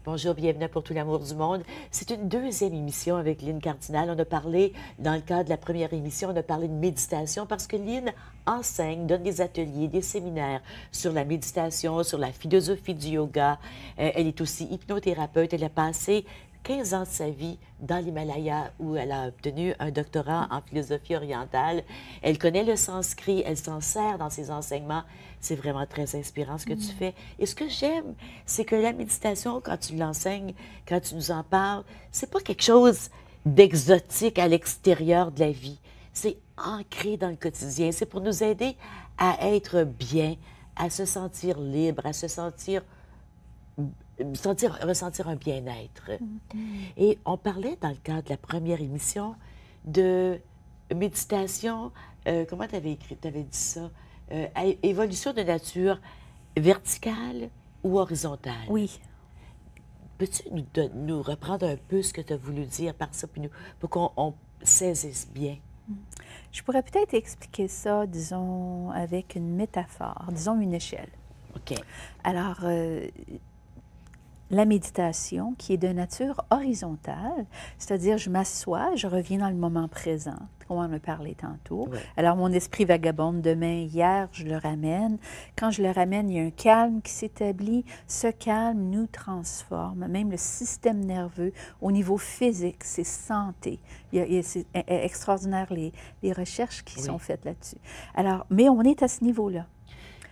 Bonjour, bienvenue pour tout l'amour du monde. C'est une deuxième émission avec Lynne Cardinal. On a parlé, dans le cadre de la première émission, on a parlé de méditation parce que Lynne enseigne, donne des ateliers, des séminaires sur la méditation, sur la philosophie du yoga. Elle est aussi hypnothérapeute. Elle a passé 15 ans de sa vie dans l'Himalaya où elle a obtenu un doctorat en philosophie orientale. Elle connaît le sanskrit, elle s'en sert dans ses enseignements. C'est vraiment très inspirant ce que tu fais. Et ce que j'aime, c'est que la méditation, quand tu l'enseignes, quand tu nous en parles, c'est pas quelque chose d'exotique à l'extérieur de la vie. C'est ancré dans le quotidien. C'est pour nous aider à être bien, à se sentir libre, à se ressentir un bien-être. Et on parlait dans le cadre de la première émission de méditation, comment tu avais écrit, tu avais dit ça, évolution de nature verticale ou horizontale? Oui. Peux-tu nous reprendre un peu ce que tu as voulu dire par ça pour qu'on saisisse bien? Je pourrais peut-être expliquer ça, disons, avec une métaphore, disons une échelle. OK. Alors, la méditation qui est de nature horizontale, c'est-à-dire je m'assois, je reviens dans le moment présent, comme on en a parlé tantôt. Oui. Alors, mon esprit vagabonde demain, hier, je le ramène. Quand je le ramène, il y a un calme qui s'établit. Ce calme nous transforme, même le système nerveux au niveau physique, c'est santé. C'est extraordinaire les recherches qui sont faites là-dessus. Alors, mais on est à ce niveau-là.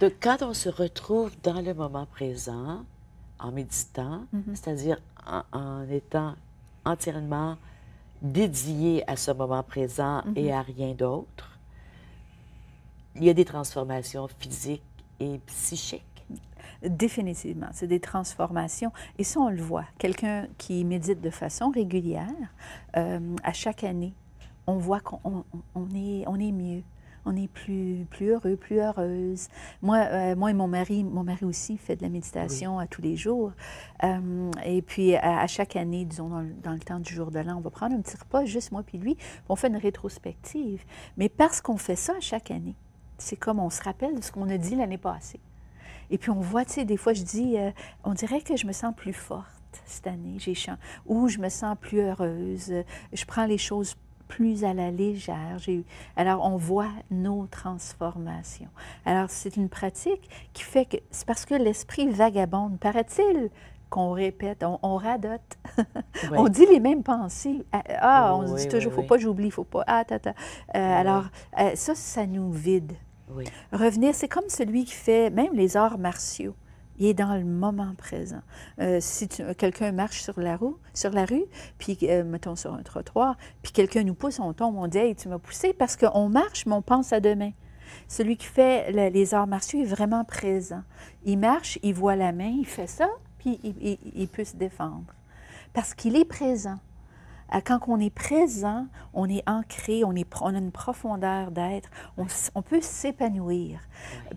Donc, quand on se retrouve dans le moment présent, en méditant, c'est-à-dire en étant entièrement dédié à ce moment présent et à rien d'autre, il y a des transformations physiques et psychiques. Définitivement, c'est des transformations. Et ça, on le voit. Quelqu'un qui médite de façon régulière, à chaque année, on voit qu'on est mieux. On est plus heureux, plus heureuse. Moi et mon mari aussi fait de la méditation à tous les jours. Et puis, à chaque année, disons, dans le temps du jour de l'an, on va prendre un petit repas, juste moi puis lui, puis on fait une rétrospective. Mais parce qu'on fait ça à chaque année, c'est comme on se rappelle de ce qu'on a dit l'année passée. Et puis, on voit, tu sais, des fois, je dis, on dirait que je me sens plus forte cette année, ou je me sens plus heureuse, je prends les choses plus à la légère. Alors, on voit nos transformations. Alors, c'est une pratique qui fait que... C'est parce que l'esprit vagabonde, paraît-il, qu'on répète, on radote. Oui. On dit les mêmes pensées. On se dit toujours, faut oui. pas j'oublie, faut pas... Alors, ça nous vide. Oui. Revenir, c'est comme celui qui fait même les arts martiaux. Il est dans le moment présent. Si quelqu'un marche sur la rue, puis, mettons, sur un trottoir, puis quelqu'un nous pousse, on tombe, on dit « Hey, tu m'as poussé », parce qu'on marche, mais on pense à demain. Celui qui fait les arts martiaux est vraiment présent. Il marche, il voit la main, il fait ça, puis il peut se défendre. Parce qu'il est présent. Quand on est présent, on est ancré, on a une profondeur d'être, on peut s'épanouir.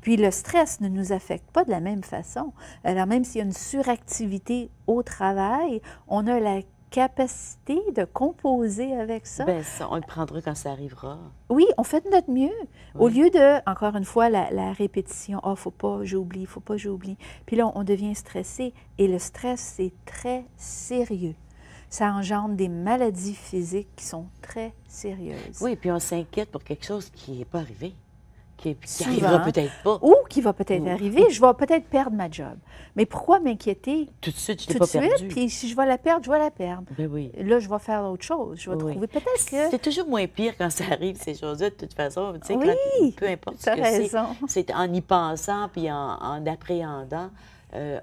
Puis le stress ne nous affecte pas de la même façon. Alors même s'il y a une suractivité au travail, on a la capacité de composer avec ça. Bien, ça, on le prendra quand ça arrivera. Oui, on fait de notre mieux. Oui. Au lieu de, encore une fois, la répétition, « Ah, faut pas, j'oublie, faut pas, j'oublie ». Puis là, on devient stressé. Et le stress, c'est très sérieux. Ça engendre des maladies physiques qui sont très sérieuses. Oui, puis on s'inquiète pour quelque chose qui n'est pas arrivé, qui Souvent. n'arrivera peut-être pas. Ou qui va peut-être arriver, je vais peut-être perdre ma job. Mais pourquoi m'inquiéter Tout de suite, je tout t'ai de pas perdu. suite? Puis si je vais la perdre, je vais la perdre. Ben oui. Là, je vais faire autre chose. Je vais Oui. trouver peut-être que... C'est toujours moins pire quand ça arrive, ces choses-là, de toute façon. Tu sais, Oui, peu importe ce t'as que raison. c'est en y pensant puis en appréhendant,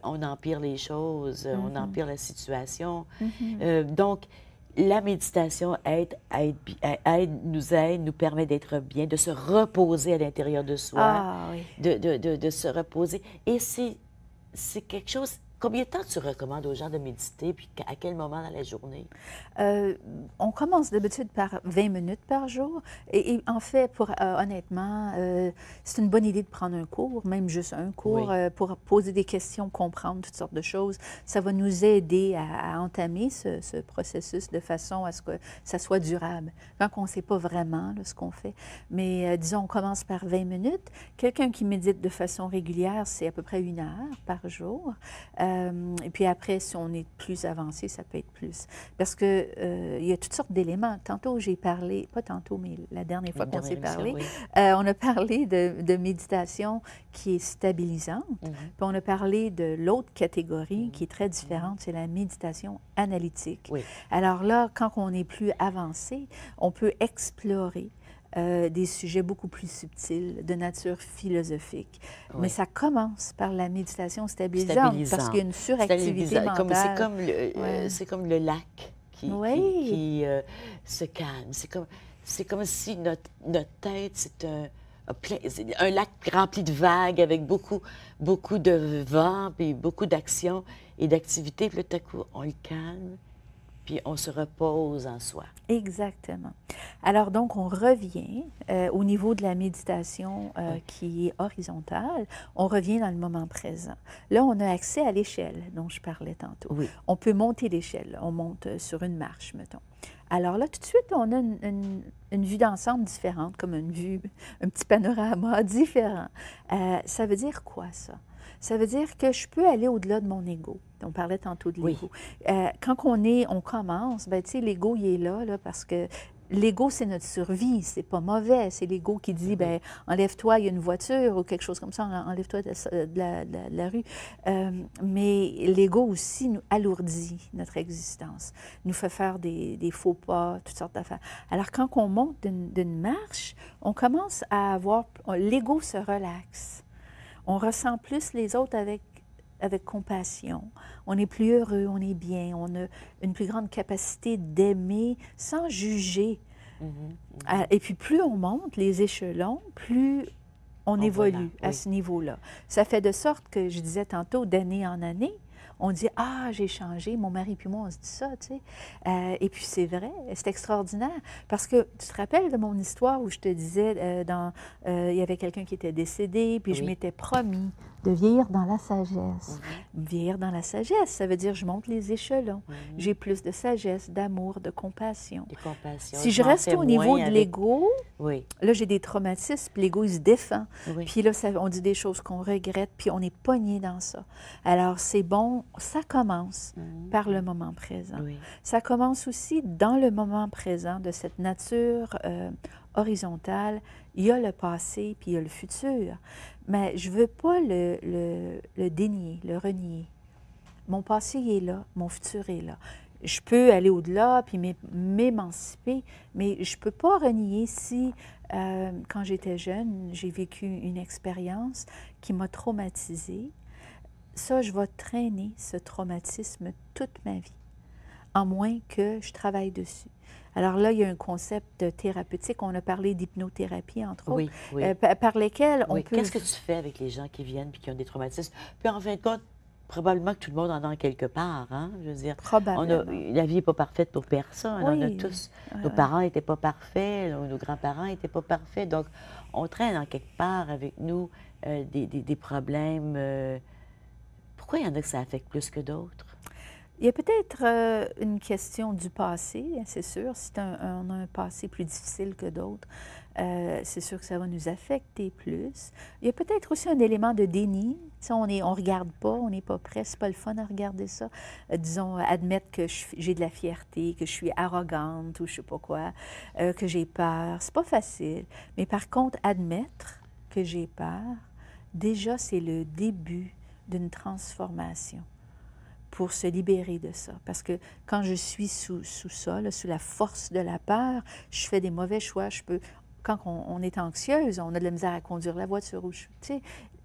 on empire les choses, on empire la situation. Donc, la méditation nous permet d'être bien, de se reposer à l'intérieur de soi, Ah oui. de se reposer. Et c'est quelque chose... Combien de temps tu recommandes aux gens de méditer, puis à quel moment dans la journée? On commence d'habitude par 20 minutes par jour. Et en fait, honnêtement, c'est une bonne idée de prendre un cours, même juste un cours, pour poser des questions, comprendre toutes sortes de choses. Ça va nous aider à entamer ce processus de façon à ce que ça soit durable, quand on ne sait pas vraiment là, ce qu'on fait. Mais disons, on commence par 20 minutes. Quelqu'un qui médite de façon régulière, c'est à peu près 1 heure par jour. Et puis après, si on est plus avancé, ça peut être plus. Parce que il y a toutes sortes d'éléments. Tantôt, j'ai parlé, pas tantôt, mais la dernière fois qu'on s'est parlé, oui. on a parlé de méditation qui est stabilisante. Puis on a parlé de l'autre catégorie qui est très différente, c'est la méditation analytique. Oui. Alors là, quand on est plus avancé, on peut explorer des sujets beaucoup plus subtils, de nature philosophique. Oui. Mais ça commence par la méditation stabilisante, parce qu'il y a une suractivité mentale. C'est comme le lac qui se calme. C'est comme si notre tête, c'est un lac rempli de vagues avec beaucoup de vent, puis beaucoup d'action et d'activité. Puis là, tout à coup, on le calme, puis on se repose en soi. Exactement. Alors donc, on revient au niveau de la méditation qui est horizontale, on revient dans le moment présent. Là, on a accès à l'échelle dont je parlais tantôt. Oui. On peut monter l'échelle, on monte sur une marche, mettons. Alors là, tout de suite, on a une vue d'ensemble différente, comme une vue, un petit panorama différent. Ça veut dire quoi, ça? Ça veut dire que je peux aller au-delà de mon ego. On parlait tantôt de l'ego. Quand on commence, ben tu sais, l'ego, il est là parce que l'ego, c'est notre survie, c'est pas mauvais. C'est l'ego qui dit, ben enlève-toi, il y a une voiture ou quelque chose comme ça, enlève-toi de la rue. Mais l'ego aussi nous alourdit notre existence, nous fait faire des faux pas, toutes sortes d'affaires. Alors, quand on monte d'une marche, on commence à avoir... L'ego se relaxe. On ressent plus les autres avec compassion. On est plus heureux, on est bien, on a une plus grande capacité d'aimer sans juger. Et puis, plus on monte les échelons, plus on évolue à ce niveau-là. Ça fait de sorte que, je disais tantôt, d'année en année, on dit « Ah, j'ai changé, mon mari puis moi, on se dit ça, tu sais. Et puis c'est vrai, c'est extraordinaire. Parce que tu te rappelles de mon histoire où je te disais, il y avait quelqu'un qui était décédé, puis je m'étais promis de vieillir dans la sagesse. Vieillir dans la sagesse, ça veut dire je monte les échelons. J'ai plus de sagesse, d'amour, de compassion. Si je reste au niveau de l'ego, là, j'ai des traumatismes, puis l'ego, il se défend. Puis là, on dit des choses qu'on regrette, puis on est pogné dans ça. Alors, c'est bon, ça commence par le moment présent. Ça commence aussi dans le moment présent de cette nature horizontale. Il y a le passé, puis il y a le futur. Mais je ne veux pas le dénier, le renier. Mon passé est là, mon futur est là. Je peux aller au-delà, puis m'émanciper, mais je ne peux pas renier si, quand j'étais jeune, j'ai vécu une expérience qui m'a traumatisée. Ça, je vais traîner ce traumatisme toute ma vie, à moins que je travaille dessus. Alors là, il y a un concept thérapeutique. On a parlé d'hypnothérapie, entre autres, par lesquels on peut... Qu'est-ce que tu fais avec les gens qui viennent et qui ont des traumatismes? Puis en fin de compte, probablement que tout le monde en a quelque part, hein? Je veux dire, la vie n'est pas parfaite pour personne. On a tous... Nos parents n'étaient pas parfaits, nos grands-parents n'étaient pas parfaits. Donc, on traîne en quelque part avec nous des problèmes... Pourquoi il y en a que ça affecte plus que d'autres? Il y a peut-être une question du passé, c'est sûr. Si on a un passé plus difficile que d'autres, c'est sûr que ça va nous affecter plus. Il y a peut-être aussi un élément de déni. Si on ne regarde pas, on n'est pas prêt, c'est pas le fun à regarder ça. Disons, admettre que j'ai de la fierté, que je suis arrogante ou je sais pas quoi, que j'ai peur. C'est pas facile. Mais par contre, admettre que j'ai peur, déjà, c'est le début d'une transformation pour se libérer de ça. Parce que quand je suis sous ça, là, sous la force de la peur, je fais des mauvais choix. Quand on est anxieuse, on a de la misère à conduire la voiture. Tu sais,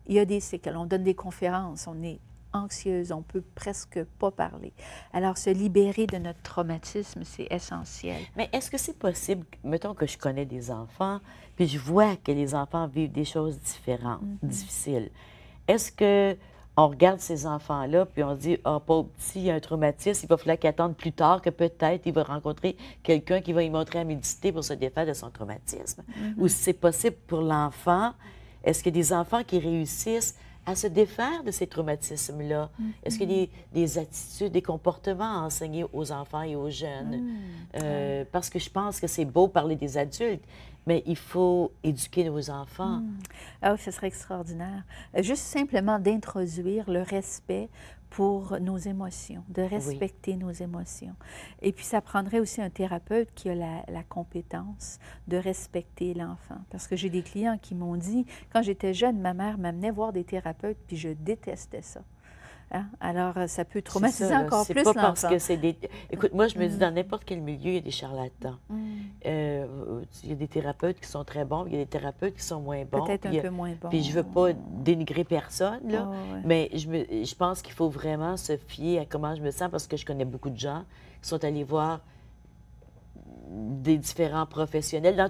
il y a des séquelles. On donne des conférences, on est anxieuse, on peut presque pas parler. Alors, se libérer de notre traumatisme, c'est essentiel. Mais est-ce que c'est possible, mettons que je connais des enfants, puis je vois que les enfants vivent des choses différentes, difficiles. Est-ce que on regarde ces enfants-là, puis on se dit, ah, pauvre petit, il y a un traumatisme, il va falloir qu'il attende plus tard que peut-être il va rencontrer quelqu'un qui va lui montrer à méditer pour se défaire de son traumatisme. Ou si c'est possible pour l'enfant, est-ce qu'il y a des enfants qui réussissent à se défaire de ces traumatismes-là? Est-ce qu'il y a des attitudes, des comportements à enseigner aux enfants et aux jeunes? Parce que je pense que c'est beau parler des adultes, Mais il faut éduquer nos enfants. Ah oui, ce serait extraordinaire. Juste simplement d'introduire le respect pour nos émotions, de Oui, respecter nos émotions. Et puis, ça prendrait aussi un thérapeute qui a la compétence de respecter l'enfant. Parce que j'ai des clients qui m'ont dit, quand j'étais jeune, ma mère m'amenait voir des thérapeutes, puis je détestais ça. Hein? Alors, ça peut c'est traumatiser ça, là. encore C'est plus pas parce l'enfant. que c'est des... Écoute, moi, je me dis, Mm, dans n'importe quel milieu, il y a des charlatans. Il y a des thérapeutes qui sont très bons, puis il y a des thérapeutes qui sont moins bons. peut-être un peu moins bon. Puis je veux pas dénigrer personne, là, Oh, ouais. mais je pense qu'il faut vraiment se fier à comment je me sens parce que je connais beaucoup de gens qui sont allés voir des différents professionnels dans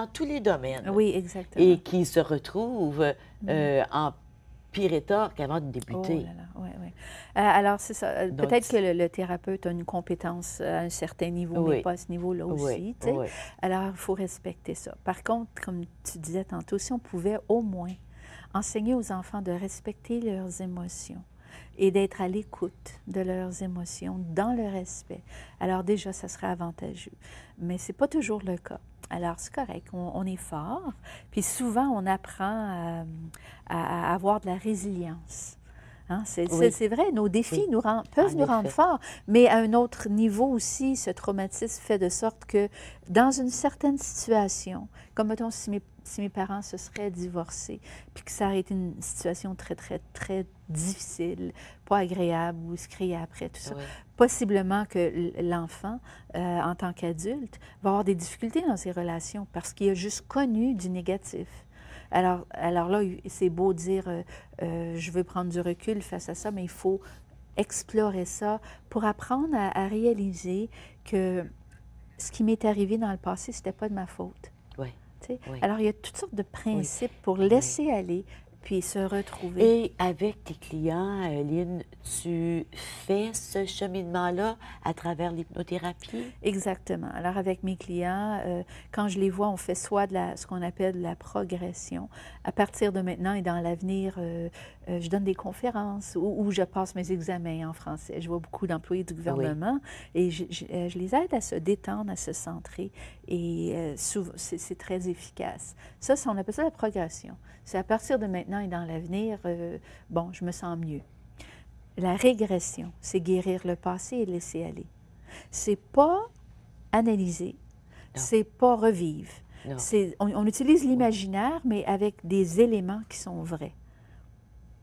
tous les domaines Oui, exactement. et qui se retrouvent en pire état qu'avant de Oh débuter. là là, oui, oui. Alors, c'est ça. Donc, Peut-être que le thérapeute a une compétence à un certain niveau, mais oui, pas à ce niveau-là oui, aussi, tu sais. oui, Alors, il faut respecter ça. Par contre, comme tu disais tantôt, si on pouvait au moins enseigner aux enfants de respecter leurs émotions et d'être à l'écoute de leurs émotions dans le respect, alors déjà, ça serait avantageux. Mais c'est pas toujours le cas. Alors, c'est correct, on est fort, puis souvent, on apprend à avoir de la résilience. Hein, oui, c'est vrai, nos défis oui, peuvent en nous rendre effet. forts, mais à un autre niveau aussi, ce traumatisme fait de sorte que dans une certaine situation, comme mettons si mes parents se seraient divorcés, puis que ça aurait été une situation très, très, très difficile, pas agréable, ou se crier après, tout ça, Oui, possiblement que l'enfant, en tant qu'adulte, va avoir des difficultés dans ses relations parce qu'il a juste connu du négatif. Alors là, c'est beau dire je veux prendre du recul face à ça, mais il faut explorer ça pour apprendre à réaliser que ce qui m'est arrivé dans le passé, c'était pas de ma faute. oui, Tu sais? oui, Alors, il y a toutes sortes de oui, principes pour oui. laisser aller puis se retrouver. Et avec tes clients, Lynn, tu fais ce cheminement-là à travers l'hypnothérapie? Exactement. Alors, avec mes clients, quand je les vois, on fait soit ce qu'on appelle de la progression. À partir de maintenant et dans l'avenir, je donne des conférences où je passe mes examens en français. Je vois beaucoup d'employés du Oui, gouvernement et je les aide à se détendre, à se centrer et c'est très efficace. Ça, on appelle ça la progression. C'est à partir de maintenant et dans l'avenir, bon, je me sens mieux. La régression, c'est guérir le passé et laisser aller. C'est pas analyser, non, c'est pas revivre. non, On utilise oui. l'imaginaire, mais avec des éléments qui sont vrais.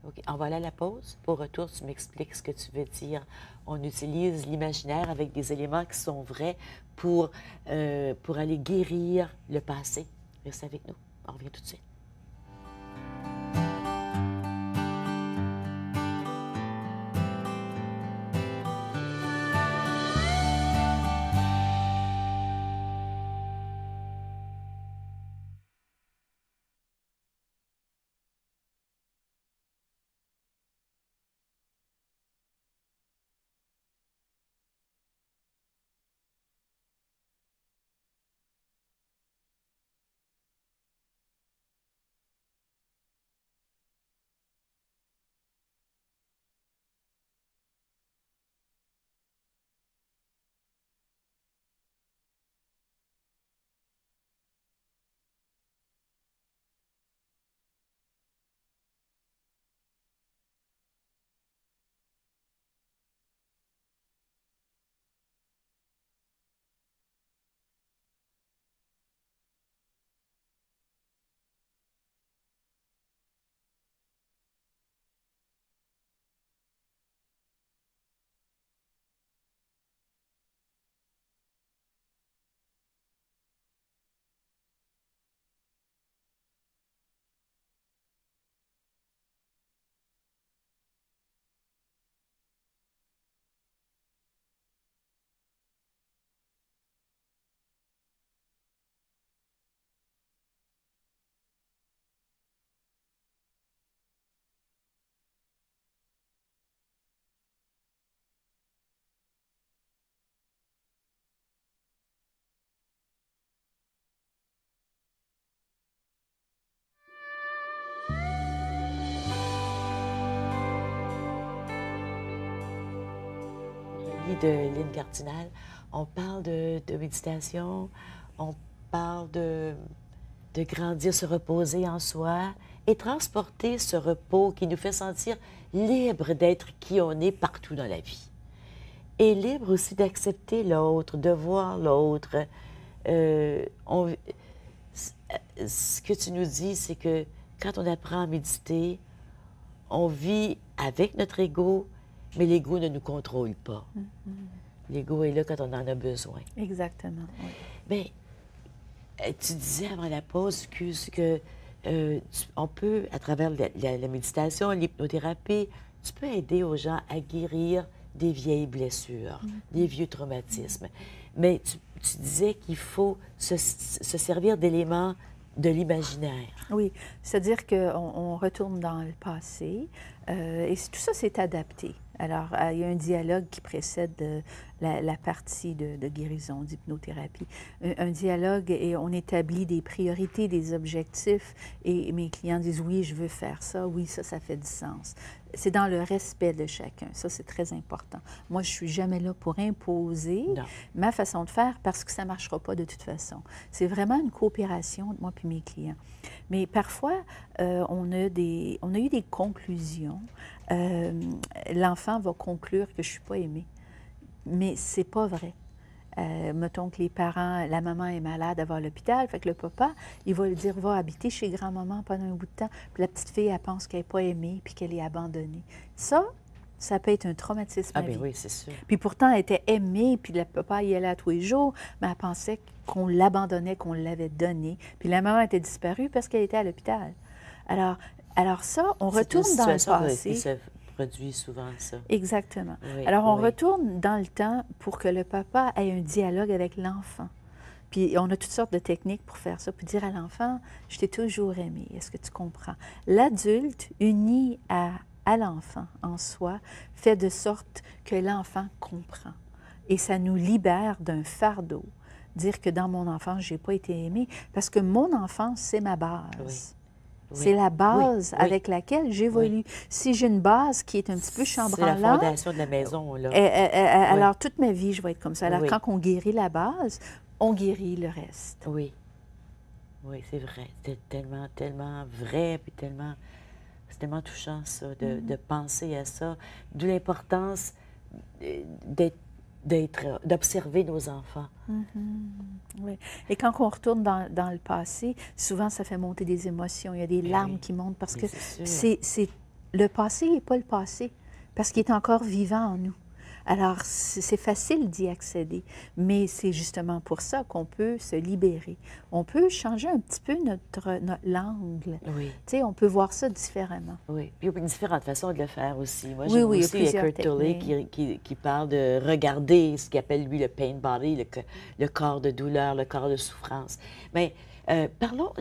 OK. On va aller à la pause. Au retour, tu m'expliques ce que tu veux dire. On utilise l'imaginaire avec des éléments qui sont vrais pour aller guérir le passé. Reste avec nous. On revient tout de suite. De Lynn Cardinal, on parle de méditation, on parle de grandir, se reposer en soi et transporter ce repos qui nous fait sentir libres d'être qui on est partout dans la vie. Et libre aussi d'accepter l'autre, de voir l'autre. Ce que tu nous dis, c'est que quand on apprend à méditer, on vit avec notre ego, mais l'ego ne nous contrôle pas. L'ego est là quand on en a besoin. Exactement. Oui. Bien, tu disais avant la pause, excuse, que on peut, à travers la méditation, l'hypnothérapie, tu peux aider aux gens à guérir des vieilles blessures, des vieux traumatismes. Mais tu disais qu'il faut se servir d'éléments de l'imaginaire. Oui, c'est-à-dire qu'on retourne dans le passé et tout ça, c'est adapté. Alors, il y a un dialogue qui précède la partie de guérison, d'hypnothérapie. Un dialogue et on établit des priorités, des objectifs et mes clients disent oui, je veux faire ça, oui, ça fait du sens. C'est dans le respect de chacun. Ça, c'est très important. Moi, je ne suis jamais là pour imposer ma façon de faire parce que ça ne marchera pas de toute façon. C'est vraiment une coopération entre moi et mes clients. Mais parfois, on a eu des conclusions. L'enfant va conclure que je ne suis pas aimée. Mais ce n'est pas vrai. Mettons que les parents, la maman est malade, elle va à l'hôpital, fait que le papa, il va lui dire, va habiter chez grand-maman pendant un bout de temps. Puis la petite fille, elle pense qu'elle n'est pas aimée puis qu'elle est abandonnée. Ça peut être un traumatisme à vie. Ah bien oui, c'est sûr. Puis pourtant, elle était aimée, puis le papa y allait à tous les jours, mais elle pensait qu'on l'abandonnait, qu'on l'avait donné. Puis la maman était disparue parce qu'elle était à l'hôpital. Alors ça, on retourne dans le passé. Ça produit souvent ça. Exactement. Oui, alors, on retourne dans le temps pour que le papa ait un dialogue avec l'enfant. Puis, on a toutes sortes de techniques pour faire ça, pour dire à l'enfant, je t'ai toujours aimé, est-ce que tu comprends? L'adulte, uni à l'enfant en soi, fait de sorte que l'enfant comprend. Et ça nous libère d'un fardeau. Dire que dans mon enfance, je n'ai pas été aimée, parce que mon enfance, c'est ma base. Oui. C'est la base avec laquelle j'évolue. Si j'ai une base qui est un petit peu chambranlante... C'est la fondation de la maison, là. Alors, toute ma vie, je vais être comme ça. Alors, quand on guérit la base, on guérit le reste. Oui. Oui, c'est vrai. C'est tellement, tellement vrai, puis tellement... C'est tellement touchant, ça, de penser à ça. D'où l'importance d'observer nos enfants. Oui. Et quand on retourne dans le passé, souvent, ça fait monter des émotions. Il y a des larmes qui montent parce que le passé n'est pas le passé, parce qu'il est encore vivant en nous. Alors, c'est facile d'y accéder, mais c'est justement pour ça qu'on peut se libérer. On peut changer un petit peu notre l'angle. Oui. Tu sais, on peut voir ça différemment. Oui. Puis il y a différentes façons de le faire aussi. Moi, j'aime aussi Eckhart Tolle qui parle de regarder ce qu'il appelle, lui, le pain body, le corps de douleur, le corps de souffrance. Mais parlons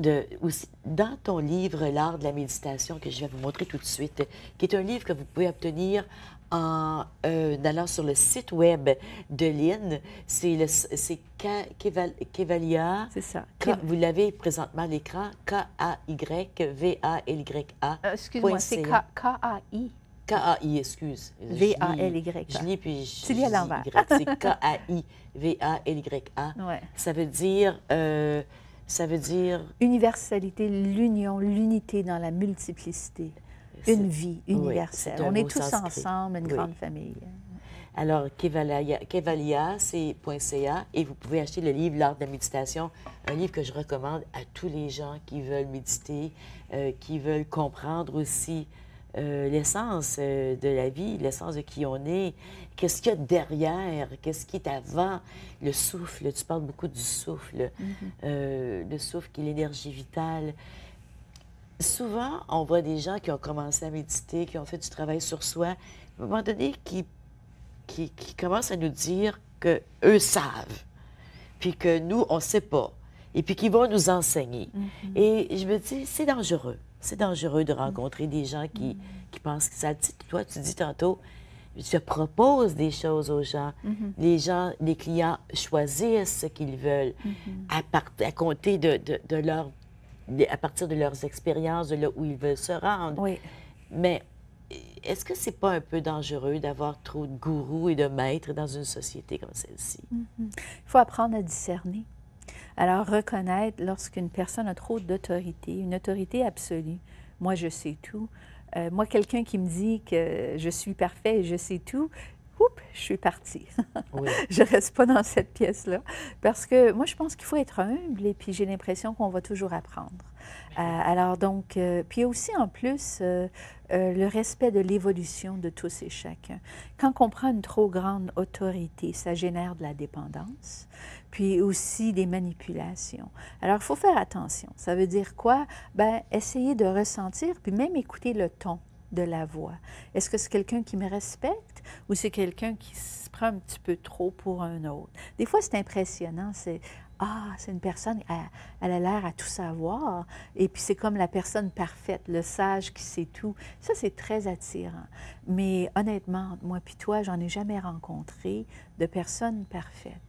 aussi, dans ton livre, L'art de la méditation, que je vais vous montrer tout de suite, qui est un livre que vous pouvez obtenir en allant sur le site web de Lynn. C'est Kevalia. C'est ça. Vous l'avez présentement à l'écran, K-A-Y-V-A-L-Y-A. Excuse-moi, c'est K-A-I. K-A-I, excuse. V-A-L-Y-A. Je lis, puis tu lis à l'envers. C'est K-A-I-V-A-L-Y-A. Ouais. Ça veut dire... Universalité, l'union, l'unité dans la multiplicité. Une vie universelle. On est tous ensemble, une grande famille. Alors, Kevalia, c'est .ca, et vous pouvez acheter le livre L'art de la méditation, un livre que je recommande à tous les gens qui veulent méditer, qui veulent comprendre aussi l'essence de la vie, l'essence de qui on est, qu'est-ce qu'il y a derrière, qu'est-ce qui est avant, le souffle. Tu parles beaucoup du souffle, le souffle qui est l'énergie vitale. Souvent, on voit des gens qui ont commencé à méditer, qui ont fait du travail sur soi, à un moment donné, qui commencent à nous dire qu'eux savent, puis que nous, on ne sait pas, et puis qu'ils vont nous enseigner. Et je me dis, c'est dangereux. C'est dangereux de rencontrer des gens qui pensent que ça... Toi, tu dis tantôt, je propose des choses aux gens. Les clients choisissent ce qu'ils veulent à compter à partir de leurs expériences, de là où ils veulent se rendre. Oui. Mais est-ce que c'est pas un peu dangereux d'avoir trop de gourous et de maîtres dans une société comme celle-ci? Il faut apprendre à discerner. Alors, reconnaître lorsqu'une personne a trop d'autorité, une autorité absolue, moi je sais tout. Moi, quelqu'un qui me dit que je suis parfait et je sais tout, oups, je suis partie. Oui. Je ne reste pas dans cette pièce-là. Parce que moi, je pense qu'il faut être humble et puis j'ai l'impression qu'on va toujours apprendre. Alors donc, puis aussi en plus, le respect de l'évolution de tous et chacun. Quand on prend une trop grande autorité, ça génère de la dépendance, puis aussi des manipulations. Alors, il faut faire attention. Ça veut dire quoi? Bien, essayer de ressentir, puis même écouter le ton de la voix. Est-ce que c'est quelqu'un qui me respecte ou c'est quelqu'un qui se prend un petit peu trop pour un autre? Des fois, c'est impressionnant. C'est une personne, elle a l'air à tout savoir. Et puis, c'est comme la personne parfaite, le sage qui sait tout. Ça, c'est très attirant. Mais honnêtement, moi puis toi, j'en ai jamais rencontré de personnes parfaites.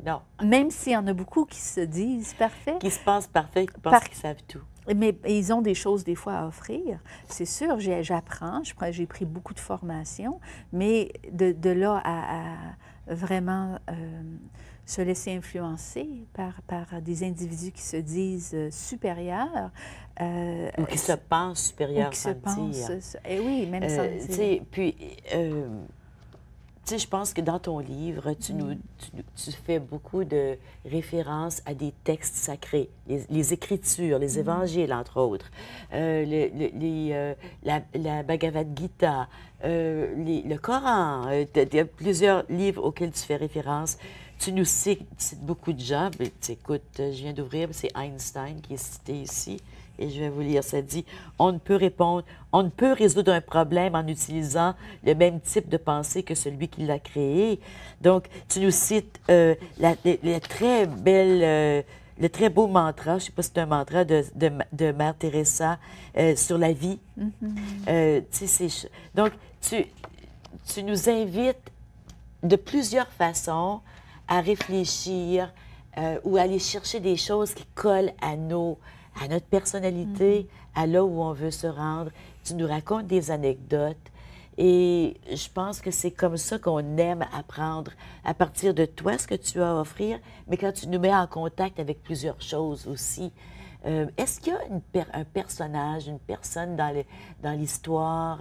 Non. Même s'il y en a beaucoup qui se disent parfaits. Qui se pensent parfaits, qui pensent qu'ils savent tout. Mais ils ont des choses des fois à offrir. C'est sûr, j'apprends, j'ai pris beaucoup de formations, mais de là à vraiment se laisser influencer par des individus qui se disent supérieurs. Ou qui se pensent supérieurs ou qui sans se pensent, dire. et oui, même sans le dire. Puis, tu sais, je pense que dans ton livre, tu fais beaucoup de références à des textes sacrés, les Écritures, les Évangiles, entre autres, la Bhagavad Gita, le Coran. Il y a plusieurs livres auxquels tu fais référence. Tu nous cites beaucoup de gens. Écoute, je viens d'ouvrir, c'est Einstein qui est cité ici. Et je vais vous lire, ça dit « On ne peut résoudre un problème en utilisant le même type de pensée que celui qui l'a créé. » Donc, tu nous cites le très beau mantra, je ne sais pas si c'est un mantra de Mère Teresa sur la vie. Donc, tu nous invites de plusieurs façons à réfléchir ou à aller chercher des choses qui collent à notre personnalité, à là où on veut se rendre. Tu nous racontes des anecdotes et je pense que c'est comme ça qu'on aime apprendre à partir de toi, ce que tu as à offrir, mais quand tu nous mets en contact avec plusieurs choses aussi. Est-ce qu'il y a un personnage, une personne dans l'histoire,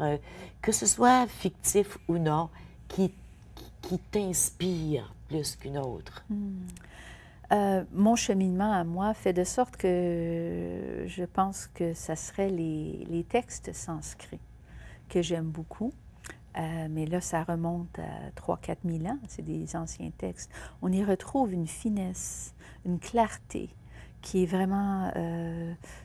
que ce soit fictif ou non, qui t'inspire plus qu'une autre? Mon cheminement à moi fait de sorte que je pense que ça serait les textes sanscrits que j'aime beaucoup. Mais là, ça remonte à 3 000 à 4 000 ans. C'est des anciens textes. On y retrouve une finesse, une clarté qui est vraiment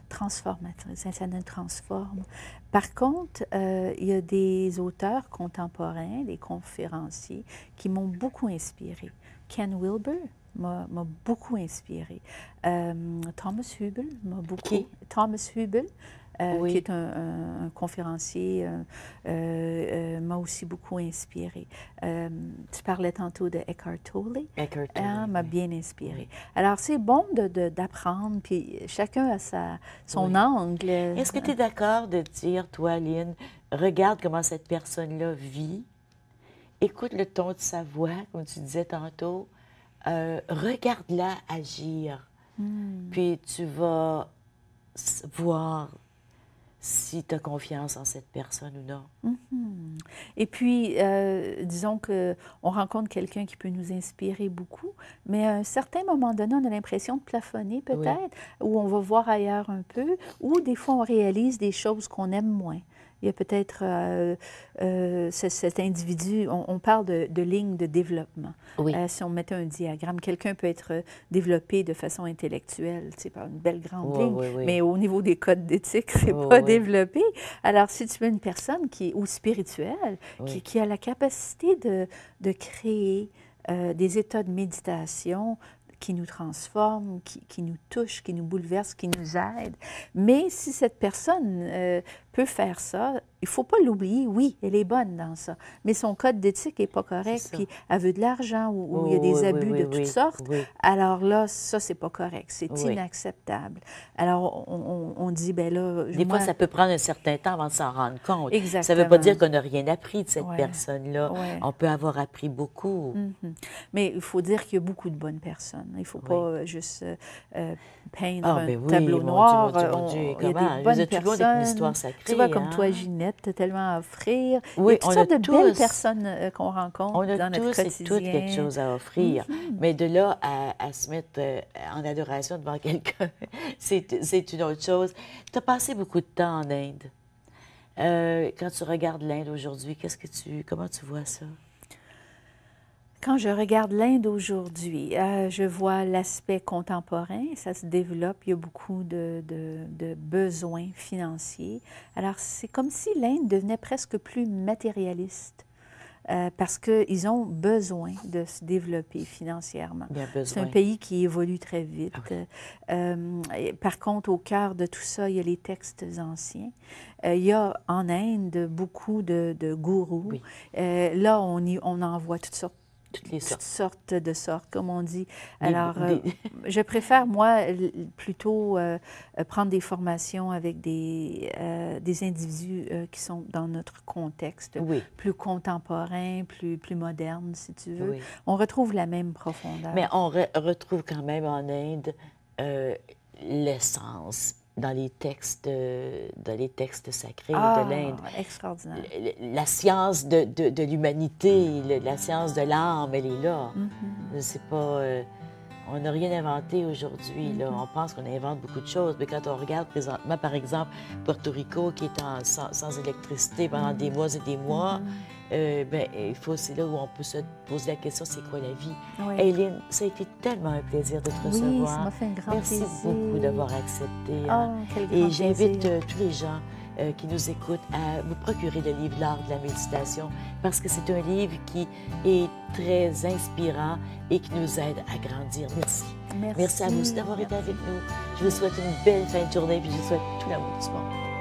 transformatrice. Ça nous transforme. Par contre, il y a des auteurs contemporains, des conférenciers, qui m'ont beaucoup inspirée. Ken Wilber m'a beaucoup inspiré. Thomas Hübl m'a beaucoup... Qui? Thomas Hübl, Oui. qui est un conférencier, m'a aussi beaucoup inspiré. Tu parlais tantôt de Eckhart Tolle. Eckhart Tolle, M'a oui. bien inspiré. Oui. Alors, c'est bon d'apprendre, puis chacun a son Oui. angle. Est-ce que tu es d'accord de dire, toi, Lynn, regarde comment cette personne-là vit, écoute le ton de sa voix, comme tu disais tantôt, regarde-la agir, puis tu vas voir si tu as confiance en cette personne ou non. Et puis, disons qu'on rencontre quelqu'un qui peut nous inspirer beaucoup, mais à un certain moment donné, on a l'impression de plafonner peut-être, ou on va voir ailleurs un peu, ou des fois, on réalise des choses qu'on aime moins. Il y a peut-être cet individu, on parle de ligne de développement. Oui. Si on mettait un diagramme, quelqu'un peut être développé de façon intellectuelle, par une belle grande ligne, mais au niveau des codes d'éthique, c'est pas développé. Alors, si tu veux une personne qui est ou spirituelle, qui a la capacité de créer des états de méditation qui nous transforment, qui nous touchent, qui nous bouleversent, qui nous aident. Mais si cette personne peut faire ça. Il ne faut pas l'oublier, oui, elle est bonne dans ça, mais son code d'éthique n'est pas correct, puis elle veut de l'argent ou il y a des abus de toutes sortes. Alors là, ça, c'est pas correct, c'est inacceptable. Alors, on dit, ben là... Des fois, ça peut prendre un certain temps avant de s'en rendre compte. Exactement. Ça ne veut pas dire qu'on n'a rien appris de cette personne-là. On peut avoir appris beaucoup. Mais il faut dire qu'il y a beaucoup de bonnes personnes. Il ne faut pas juste peindre un tableau noir. Mon Dieu, il y a des bonnes personnes. Une histoire sacrée, tu vois, comme toi, Ginette, tu as tellement à offrir. Oui, il y a toutes sortes de belles personnes qu'on rencontre dans notre quotidien. On a tous et toutes quelque chose à offrir. Mais de là à se mettre en adoration devant quelqu'un, c'est une autre chose. Tu as passé beaucoup de temps en Inde. Quand tu regardes l'Inde aujourd'hui, comment tu vois ça? Quand je regarde l'Inde aujourd'hui, je vois l'aspect contemporain, ça se développe, il y a beaucoup de besoins financiers. Alors, c'est comme si l'Inde devenait presque plus matérialiste. Parce qu'ils ont besoin de se développer financièrement. C'est un pays qui évolue très vite. Par contre, au cœur de tout ça, il y a les textes anciens. Il y a en Inde beaucoup de gourous. Là, on en voit toutes sortes de sortes, comme on dit. Alors, je préfère, moi, plutôt prendre des formations avec des individus qui sont dans notre contexte, plus contemporain, plus moderne, si tu veux. On retrouve la même profondeur. Mais on retrouve quand même en Inde l'essence dans les textes sacrés de l'Inde. Extraordinaire. La science de l'humanité, la science de l'âme, elle est là. C'est pas... on n'a rien inventé aujourd'hui. On pense qu'on invente beaucoup de choses, mais quand on regarde présentement, par exemple, Porto Rico, qui est sans électricité pendant des mois et des mois, c'est là où on peut se poser la question, c'est quoi la vie? Aileen, ça a été tellement un plaisir de te recevoir. Ça m'a fait un grand plaisir. Merci beaucoup d'avoir accepté. Et j'invite tous les gens qui nous écoutent à vous procurer le livre L'art de la méditation, parce que c'est un livre qui est très inspirant et qui nous aide à grandir. Merci. Merci à vous d'avoir été avec nous. Je vous souhaite une belle fin de journée et je vous souhaite tout l'amour du monde.